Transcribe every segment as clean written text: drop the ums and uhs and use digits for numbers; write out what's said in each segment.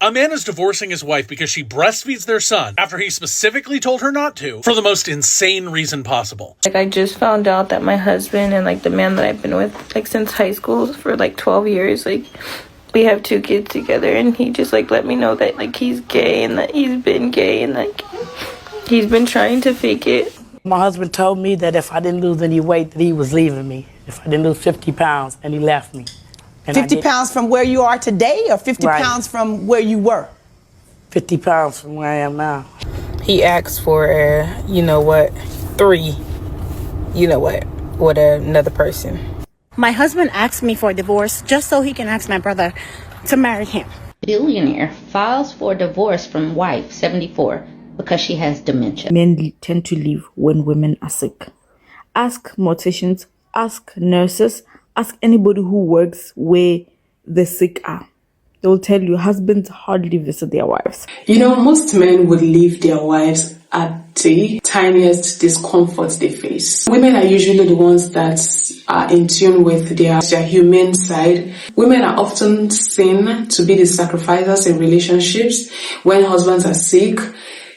A man is divorcing his wife because she breastfeeds their son after he specifically told her not to for the most insane reason possible. I just found out that my husband and the man that I've been with since high school for 12 years, we have 2 kids together, and he just let me know that he's gay and that he's been gay and he's been trying to fake it. My husband told me that if I didn't lose any weight, that he was leaving me. If I didn't lose 50 pounds, and he left me. And 50 pounds from where you are today, or 50 pounds from where you were? 50 pounds from where I am now. He asked for, 3, with another person. My husband asked me for a divorce just so he can ask my brother to marry him. Billionaire files for divorce from wife, 74, because she has dementia. Men tend to leave when women are sick. Ask morticians, ask nurses, ask anybody who works where the sick are. They'll tell you husbands hardly visit their wives. Most men would leave their wives at the tiniest discomfort they face. Women are usually the ones that are in tune with their humane side. Women are often seen to be the sacrificers in relationships. When husbands are sick,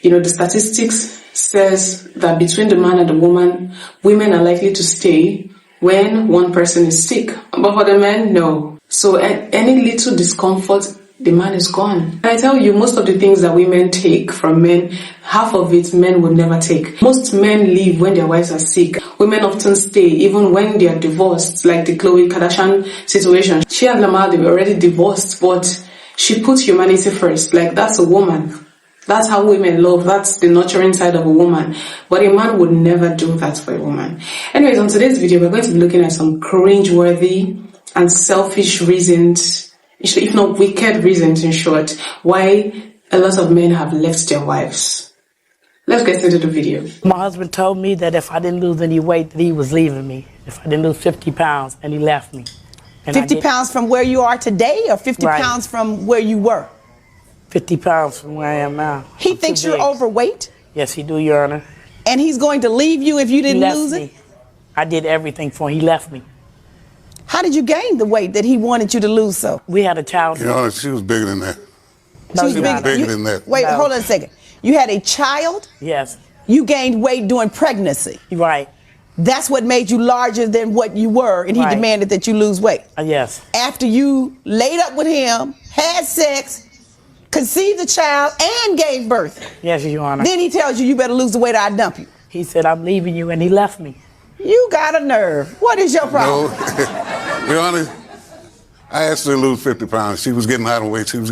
the statistics says that between the man and the woman, women are likely to stay when one person is sick. But for the men, no. So any little discomfort, the man is gone. And I tell you, most of the things that women take from men, half of it men would never take. Most men leave when their wives are sick. Women often stay even when they are divorced, like the Khloe Kardashian situation. She and Lamar, they were already divorced, but she put humanity first. That's a woman. That's how women love. That's the nurturing side of a woman. But a man would never do that for a woman. Anyways, on today's video, we're going to be looking at some cringe-worthy and selfish reasons, if not wicked reasons in short, why a lot of men have left their wives. Let's get into the video. My husband told me that if I didn't lose any weight, that he was leaving me. If I didn't lose 50 pounds, and he left me. And 50 pounds from where you are today, or 50 pounds from where you were? 50 pounds from where I am now. He thinks you're overweight? Yes, he do, Your Honor. And he's going to leave you if you didn't lose it? I did everything for him. He left me. How did you gain the weight that he wanted you to lose so? We had a child. Your Honor, she was bigger than that. She was bigger than that. Wait, hold on a second. You had a child? Yes. You gained weight during pregnancy? Right. That's what made you larger than what you were, and he demanded that you lose weight? Yes. After you laid up with him, had sex, conceived a child, and gave birth. Yes, Your Honor. Then he tells you better lose the weight or I dump you. He said, I'm leaving you, and he left me. You got a nerve. What is your problem? No, Your Honor, I asked her to lose 50 pounds. She was getting out of weight. She was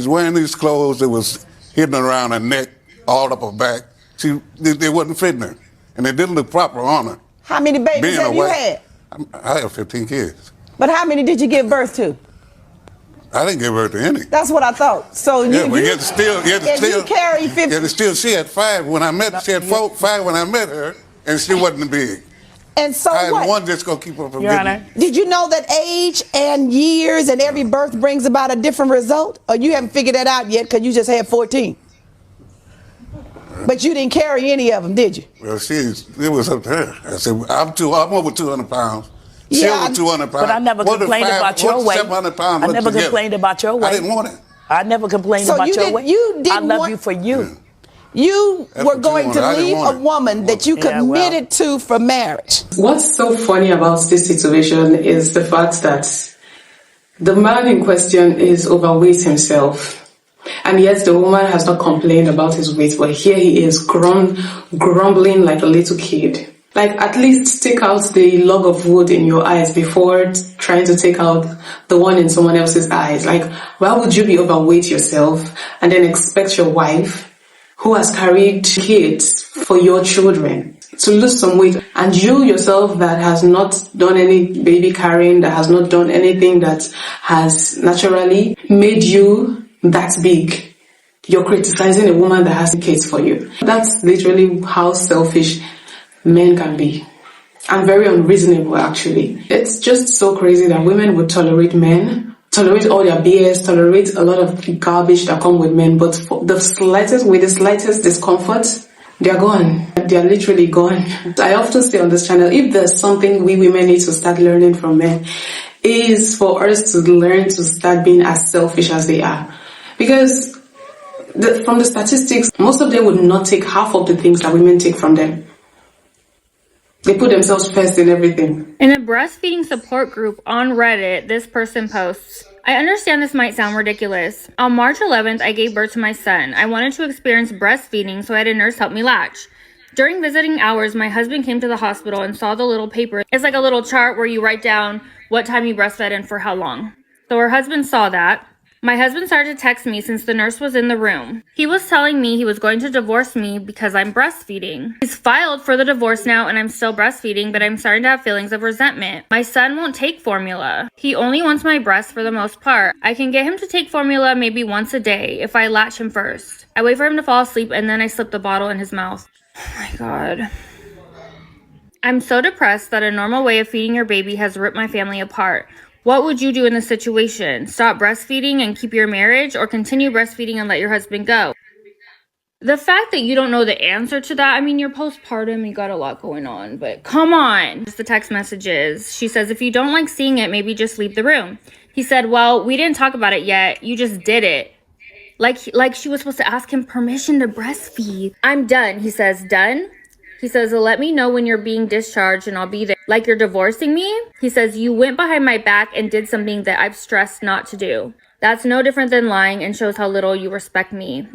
wearing these clothes that was hidden around her neck, all up her back. They wasn't fitting her, and they didn't look proper on her. How many babies have you had? I have 15 kids. But how many did you give birth to? I didn't give birth to any. That's what I thought. So yeah, you had to still carry 50. Yeah, she had 5 when I met her. She had 5 when I met her, and she wasn't big. And so I had what? one just gonna keep her from Your getting. Honor. Did you know that age and years and every birth brings about a different result? Or you haven't figured that out yet because you just had 14? But you didn't carry any of them, did you? Well, it was up to her. I said, I'm over 200 pounds. She over 200 pounds. But I never complained about your weight. 700 pounds I never complained about your weight. I didn't want it. I never complained about your weight. I love you for you. Yeah. You were going to leave a woman that you committed to for marriage. What's so funny about this situation is the fact that the man in question is overweight himself. And yet the woman has not complained about his weight, but here he is grumbling like a little kid. At least take out the log of wood in your eyes before trying to take out the one in someone else's eyes. Why would you be overweight yourself and then expect your wife, who has carried kids for your children, to lose some weight, and you yourself that has not done any baby carrying, that has not done anything that has naturally made you that big, you're criticizing a woman that has kids for you? That's literally how selfish men can be, and very unreasonable actually. It's just so crazy that women would tolerate men, tolerate all their BS, tolerate a lot of garbage that come with men, but with the slightest discomfort, they're gone. They're literally gone. I often say on this channel, if there's something we women need to start learning from men, is for us to learn to start being as selfish as they are. Because from the statistics, most of them would not take half of the things that women take from them. They put themselves first in everything. In a breastfeeding support group on Reddit, this person posts, I understand this might sound ridiculous. On March 11th, I gave birth to my son. I wanted to experience breastfeeding, so I had a nurse help me latch. During visiting hours, my husband came to the hospital and saw the little paper. It's like a little chart where you write down what time you breastfed and for how long. So her husband saw that. My husband started to text me since the nurse was in the room. He was telling me he was going to divorce me because I'm breastfeeding. He's filed for the divorce now and I'm still breastfeeding, but I'm starting to have feelings of resentment. My son won't take formula. He only wants my breast for the most part. I can get him to take formula maybe once a day if I latch him first. I wait for him to fall asleep and then I slip the bottle in his mouth. Oh my God. I'm so depressed that a normal way of feeding your baby has ripped my family apart. What would you do in this situation? Stop breastfeeding and keep your marriage, or continue breastfeeding and let your husband go? The fact that you don't know the answer to that, I mean, you're postpartum, you got a lot going on, but come on. Just the text messages. She says, if you don't like seeing it, maybe just leave the room. He said, well, we didn't talk about it yet. You just did it. Like she was supposed to ask him permission to breastfeed. I'm done. He says, done? He says, let me know when you're being discharged and I'll be there. Like you're divorcing me? He says, you went behind my back and did something that I've stressed not to do. That's no different than lying and shows how little you respect me.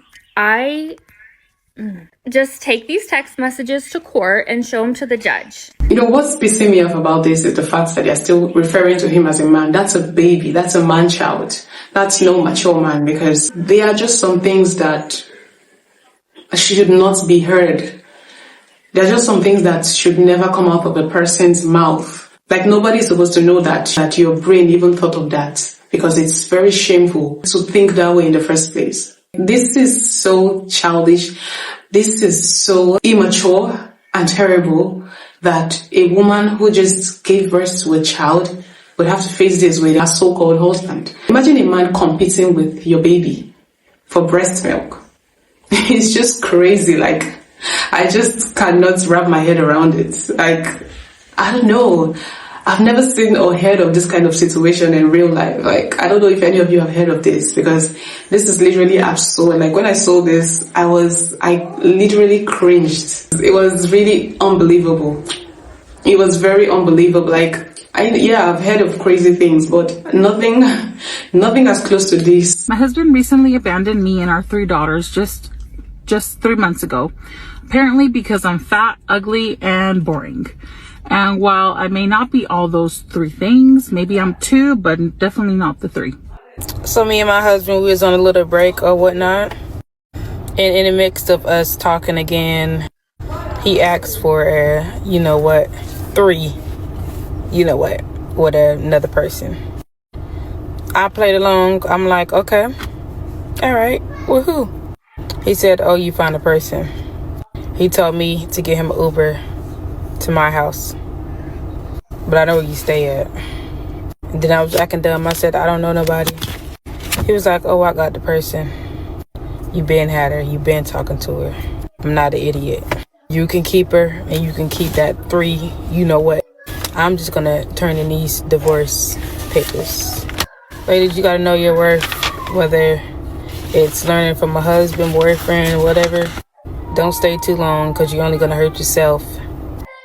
Just take these text messages to court and show them to the judge. You know, what's pissing me off about this is the fact that they're still referring to him as a man. That's a baby. That's a man-child. That's no mature man, because they are just some things that should not be heard. There are just some things that should never come out of a person's mouth. Like, nobody's supposed to know that your brain even thought of that, because it's very shameful to think that way in the first place. This is so childish. This is so immature and terrible that a woman who just gave birth to a child would have to face this with her so-called husband. Imagine a man competing with your baby for breast milk. It's just crazy. Like, I just cannot wrap my head around it. Like, I don't know. I've never seen or heard of this kind of situation in real life. Like, I don't know if any of you have heard of this, because this is literally absurd. Like, when I saw this, I literally cringed. It was really unbelievable. It was very unbelievable. Like, I've heard of crazy things, but nothing as close to this. My husband recently abandoned me and our 3 daughters just 3 months ago, apparently because I'm fat, ugly, and boring. And while I may not be all those 3 things, maybe I'm 2, but definitely not the 3. So me and my husband, we was on a little break or whatnot, and in the midst of us talking again, he asked for a, 3, with another person. I played along. I'm like, okay, all right, well, who? He said, oh, you found a person. He told me to get him an Uber to my house, but I know where you stay at. And then I was acting dumb. I said, I don't know nobody. He was like, oh, I got the person. You been had her. You been talking to her. I'm not an idiot. You can keep her, and you can keep that 3, you know what. I'm just gonna turn in these divorce papers. Ladies, you gotta know your worth, whether it's learning from a husband, boyfriend, whatever. Don't stay too long, because you're only gonna hurt yourself.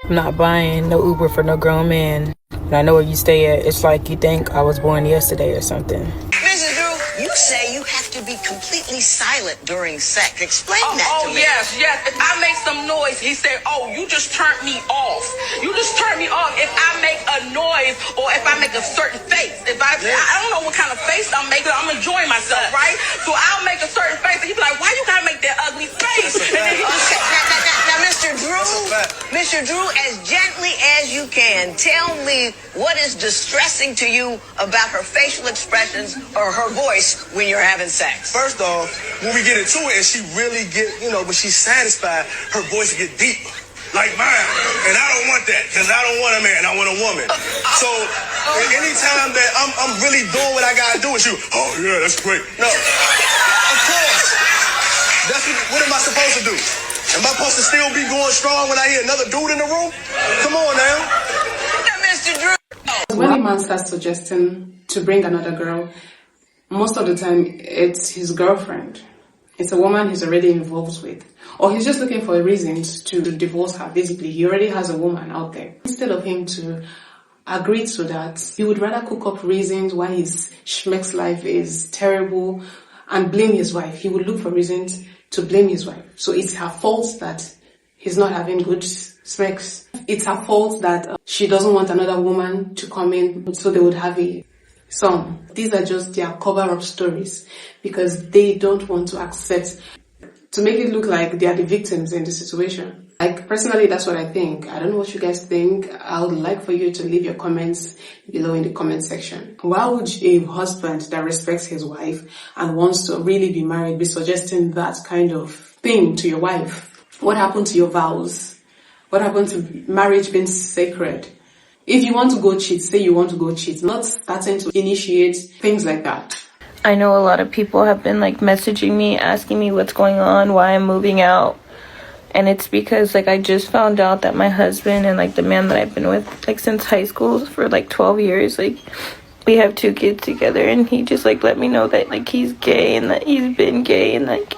I'm not buying no Uber for no grown man. And I know where you stay at. It's like you think I was born yesterday or something. Mrs. Drew, you say you have to be completely silent during sex. Explain that to me. Yes. If I make some noise, he said, oh, you just turned me off. You just turned me off if I make a noise or if I make a certain face. If I don't know what kind of face I'm making. I'm enjoying myself, right? So I'll make a certain face and he'll be like, why you gotta make that ugly face? And then he just Now, Mr. Drew, as gently as you can, tell me what is distressing to you about her facial expressions or her voice when you're having sex. First off, when we get into it and she really get, when she's satisfied, her voice get deep, like mine. And I don't want that, because I don't want a man, I want a woman. So anytime that I'm really doing what I gotta do with you, oh yeah, that's great. No, of course. What am I supposed to do? Am I supposed to still be going strong when I hear another dude in the room? Come on now. Mr. Drew. When a man starts suggesting to bring another girl, Most of the time, it's his girlfriend. It's a woman he's already involved with. Or he's just looking for a reason to divorce her, basically. He already has a woman out there. Instead of him to agree to that, he would rather cook up reasons why his schmeck's life is terrible and blame his wife. He would look for reasons to blame his wife. So it's her fault that he's not having good sex. It's her fault that she doesn't want another woman to come in so they would have a son. These are just their cover-up stories because they don't want to accept, to make it look like they are the victims in the situation. Like, personally, that's what I think. I don't know what you guys think. I would like for you to leave your comments below in the comment section. Why would a husband that respects his wife and wants to really be married be suggesting that kind of thing to your wife? What happened to your vows? What happened to marriage being sacred? If you want to go cheat, say you want to go cheat, not starting to initiate things like that. I know a lot of people have been like messaging me, asking me what's going on, why I'm moving out. And it's because like I just found out that my husband and like the man that I've been with like since high school for like 12 years, like we have 2 kids together, and he just like let me know that like he's gay and that he's been gay and like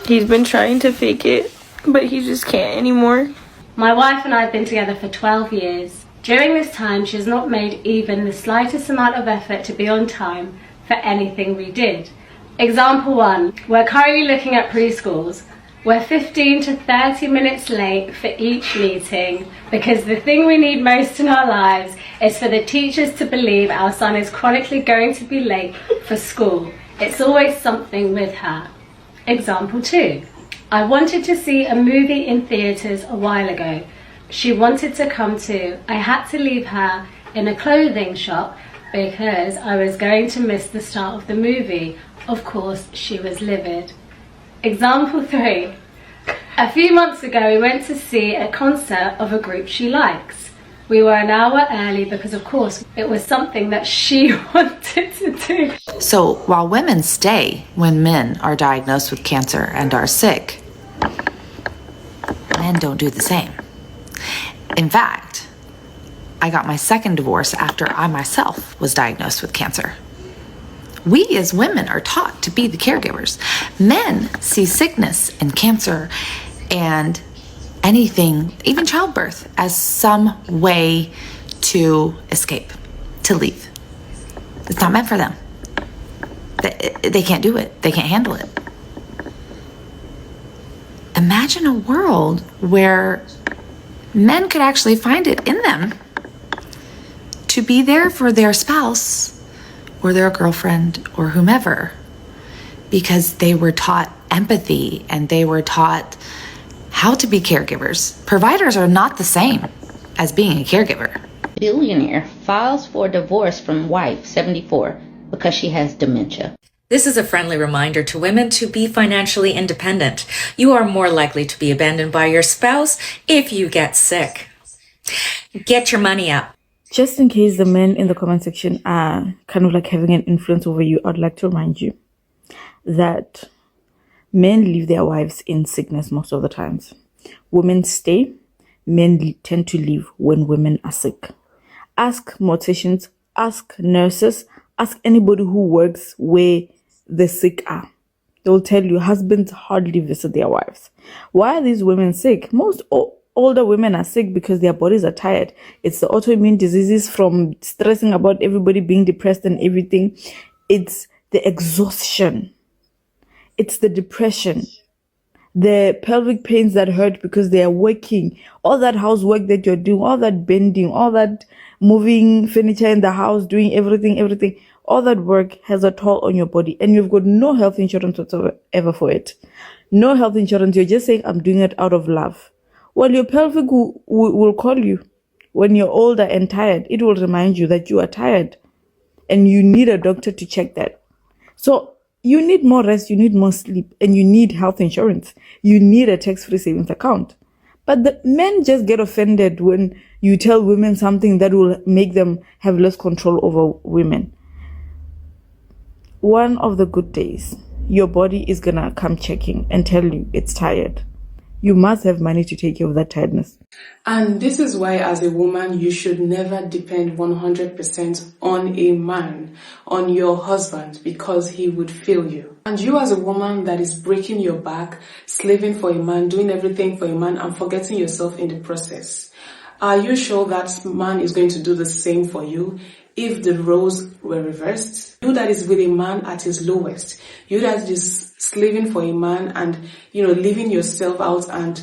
he's been trying to fake it, but he just can't anymore. My wife and I have been together for 12 years. During this time, she has not made even the slightest amount of effort to be on time for anything we did. Example 1, we're currently looking at preschools. We're 15 to 30 minutes late for each meeting because the thing we need most in our lives is for the teachers to believe our son is chronically going to be late for school. It's always something with her. Example 2, I wanted to see a movie in theatres a while ago. She wanted to come too. I had to leave her in a clothing shop because I was going to miss the start of the movie. Of course, she was livid. Example 3. A few months ago, we went to see a concert of a group she likes. We were an hour early because, of course, it was something that she wanted to do. So, while women stay when men are diagnosed with cancer and are sick, men don't do the same. In fact, I got my second divorce after I myself was diagnosed with cancer. We as women are taught to be the caregivers. Men see sickness and cancer and anything, even childbirth, as some way to escape, to leave. It's not meant for them. They can't do it. They can't handle it. Imagine a world where men could actually find it in them to be there for their spouse or their girlfriend or whomever because they were taught empathy and they were taught how to be caregivers. Providers are not the same as being a caregiver. Billionaire files for divorce from wife, 74, because she has dementia. This is a friendly reminder to women to be financially independent. You are more likely to be abandoned by your spouse if you get sick. Get your money up. Just in case the men in the comment section are kind of like having an influence over you, I'd like to remind you that men leave their wives in sickness most of the times. Women stay, men tend to leave when women are sick. Ask morticians, ask nurses, ask anybody who works where the sick are. They'll tell you husbands hardly visit their wives. Why are these women sick? Most older women are sick because their bodies are tired. It's the autoimmune diseases from stressing about everybody being depressed and everything. It's the exhaustion. It's the depression. The pelvic pains that hurt because they are working. All that housework that you're doing, all that bending, all that moving furniture in the house, doing everything. All that work has a toll on your body, and you've got no health insurance whatsoever for it. No health insurance. You're just saying, I'm doing it out of love. Well, your pelvic will call you when you're older and tired. It will remind you that you are tired and you need a doctor to check that. So you need more rest, you need more sleep, and you need health insurance. You need a tax-free savings account. But the men just get offended when you tell women something that will make them have less control over women. One of the good days, your body is gonna come checking and tell you it's tired. You must have money to take care of that tiredness. And this is why, as a woman, you should never depend 100% on a man, on your husband, because he would fail you. And you, as a woman that is breaking your back, slaving for a man, doing everything for a man, and forgetting yourself in the process, are you sure that man is going to do the same for you if the roles were reversed? You that is with a man at his lowest, you that is slaving for a man and, leaving yourself out and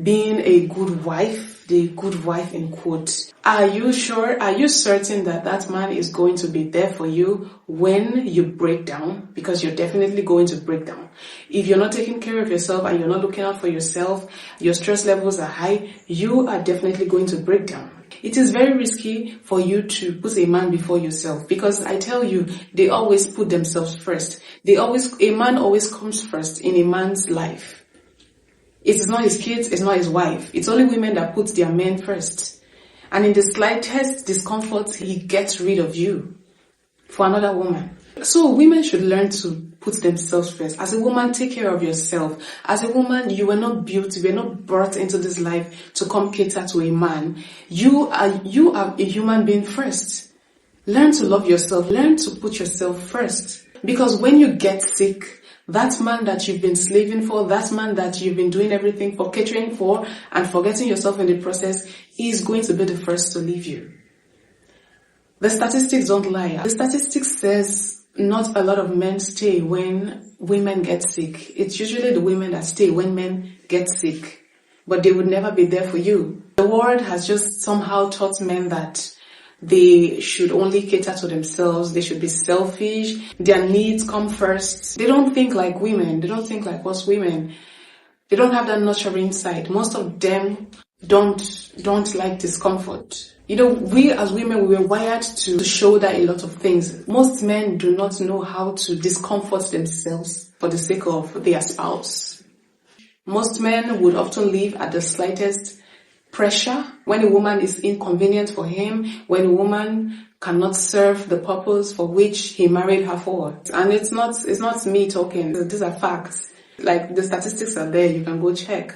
being a good wife, the good wife in quotes, are you certain that that man is going to be there for you when you break down? Because you're definitely going to break down. If you're not taking care of yourself and you're not looking out for yourself, your stress levels are high, you are definitely going to break down. It is very risky for you to put a man before yourself, because I tell you, they always put themselves first. A man always comes first in a man's life. It is not his kids, it's not his wife. It's only women that put their men first. And in the slightest discomfort, he gets rid of you for another woman. So women should learn to put themselves first. As a woman, take care of yourself. As a woman, you were not built, you were not brought into this life to come cater to a man. You are a human being first. Learn to love yourself. Learn to put yourself first. Because when you get sick, that man that you've been slaving for, that man that you've been doing everything for, catering for, and forgetting yourself in the process, is going to be the first to leave you. The statistics don't lie. The statistics says not a lot of men stay when women get sick. It's usually the women that stay when men get sick. But they would never be there for you. The world has just somehow taught men that they should only cater to themselves. They should be selfish. Their needs come first. They don't think like women. They don't think like us women. They don't have that nurturing side. Most of them don't like discomfort. We as women, we were wired to shoulder a lot of things. Most men do not know how to discomfort themselves for the sake of their spouse. Most men would often leave at the slightest pressure, when a woman is inconvenient for him, when a woman cannot serve the purpose for which he married her for. And it's not me talking, these are facts. Like, the statistics are there, you can go check.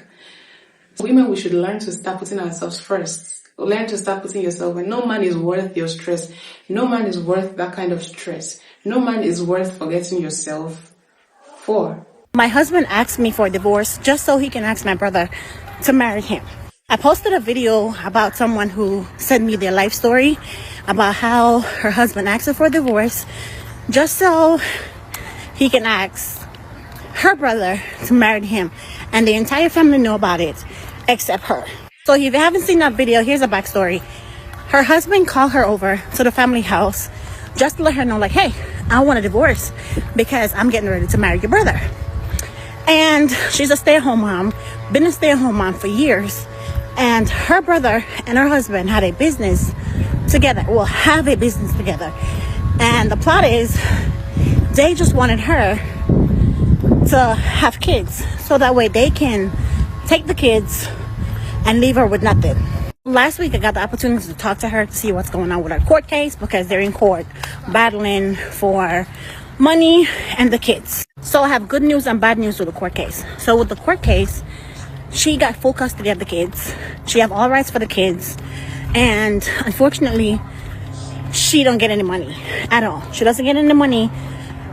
Women, we should learn to start putting ourselves first. Learn to start putting yourself, and no man is worth your stress. No man is worth that kind of stress. No man is worth forgetting yourself for. My husband asked me for a divorce just so he can ask my brother to marry him. I posted a video about someone who sent me their life story about how her husband asked her for a divorce just so he can ask her brother to marry him. And the entire family knew about it except her. So if you haven't seen that video, here's a backstory. Her husband called her over to the family house just to let her know, like, hey, I want a divorce because I'm getting ready to marry your brother. And she's a stay-at-home mom, been a stay-at-home mom for years. And her brother and her husband had a business together, have a business together. And the plot is, they just wanted her to have kids, so that way they can take the kids and leave her with nothing. Last week, I got the opportunity to talk to her to see what's going on with her court case, because they're in court battling for money and the kids. So I have good news and bad news with the court case. So with the court case, she got full custody of the kids. She have all rights for the kids. And unfortunately, she don't get any money at all. She doesn't get any money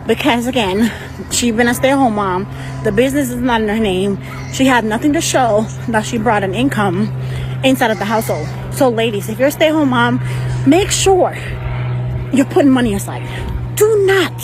because, again, she been a stay-at-home mom. The business is not in her name. She had nothing to show that she brought an income inside of the household. So ladies, if you're a stay-at-home mom, make sure you're putting money aside. Do not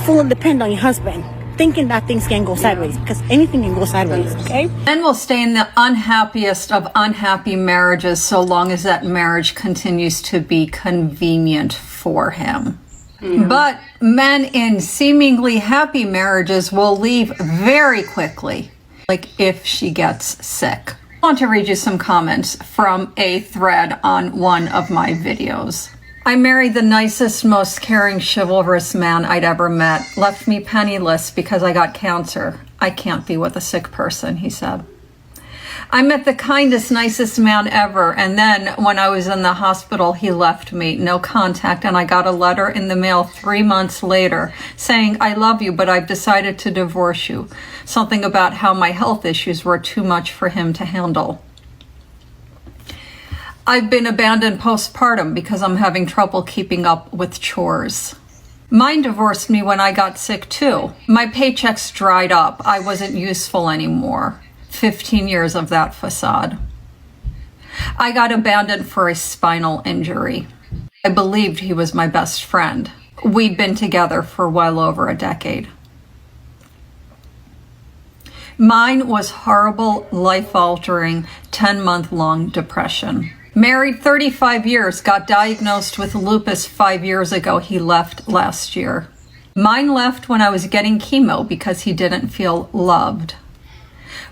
fully depend on your husband, thinking that things can go sideways, because anything can go sideways, okay? Men will stay in the unhappiest of unhappy marriages so long as that marriage continues to be convenient for him. Mm-hmm. But men in seemingly happy marriages will leave very quickly, like if she gets sick. I want to read you some comments from a thread on one of my videos. I married the nicest, most caring, chivalrous man I'd ever met. Left me penniless because I got cancer. I can't be with a sick person, he said. I met the kindest, nicest man ever, and then when I was in the hospital, he left me, no contact, and I got a letter in the mail 3 months later saying, I love you, but I've decided to divorce you. Something about how my health issues were too much for him to handle. I've been abandoned postpartum because I'm having trouble keeping up with chores. Mine divorced me when I got sick too. My paychecks dried up. I wasn't useful anymore. 15 years of that facade. I got abandoned for a spinal injury. I believed he was my best friend. We'd been together for well over a decade. Mine was horrible, life-altering, 10-month-long depression. Married 35 years, got diagnosed with lupus 5 years ago. He left last year. Mine left when I was getting chemo because he didn't feel loved.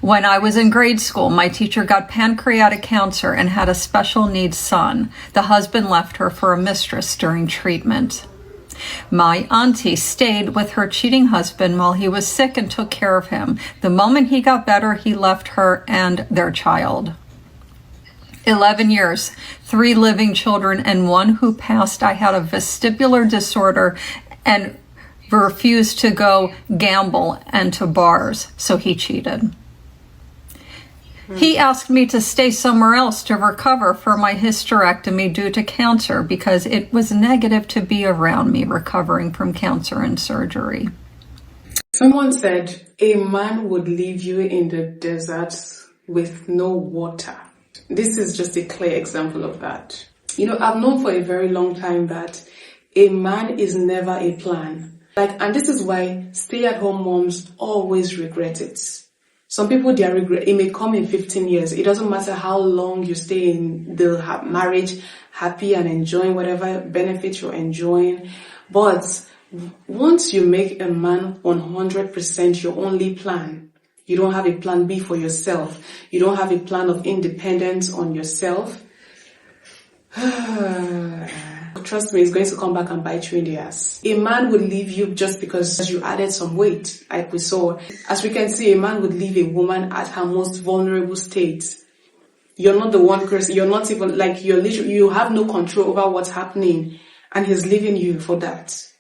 When I was in grade school, my teacher got pancreatic cancer and had a special needs son. The husband left her for a mistress during treatment. My auntie stayed with her cheating husband while he was sick and took care of him. The moment he got better, he left her and their child. 11 years, 3 living children, and 1 who passed. I had a vestibular disorder and refused to go gamble and to bars, so he cheated. He asked me to stay somewhere else to recover for my hysterectomy due to cancer because it was negative to be around me recovering from cancer and surgery. Someone said a man would leave you in the desert with no water. This is just a clear example of that. You know, I've known for a very long time that a man is never a plan. And this is why stay-at-home moms always regret it. Some people, their regret, it may come in 15 years. It doesn't matter how long you stay in the marriage, happy and enjoying whatever benefits you're enjoying. But once you make a man 100% your only plan, you don't have a plan B for yourself. You don't have a plan of independence on yourself. Trust me, it's going to come back and bite you in the ass. A man would leave you just because you added some weight, like we saw. As we can see, a man would leave a woman at her most vulnerable state. You're not the one person, you're not even, like, you have no control over what's happening, and he's leaving you for that.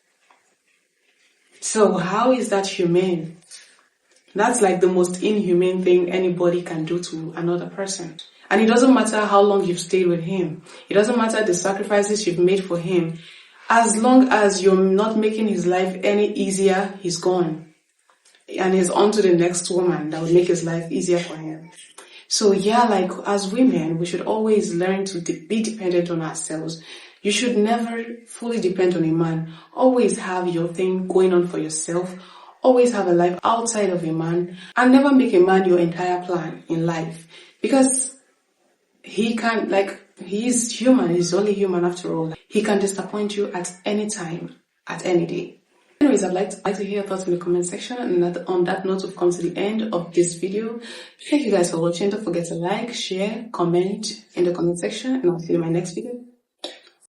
So how is that humane? That's like the most inhumane thing anybody can do to another person. And it doesn't matter how long you've stayed with him. It doesn't matter the sacrifices you've made for him. As long as you're not making his life any easier, he's gone. And he's on to the next woman that will make his life easier for him. So yeah, like as women, we should always learn to be dependent on ourselves. You should never fully depend on a man. Always have your thing going on for yourself. Always have a life outside of a man. And never make a man your entire plan in life. Because he can't, he's human. He's only human after all. He can disappoint you at any time, at any day. Anyways, I'd like to hear your thoughts in the comment section. And on that note, we've come to the end of this video. Thank you guys for watching. Don't forget to like, share, comment in the comment section. And I'll see you in my next video.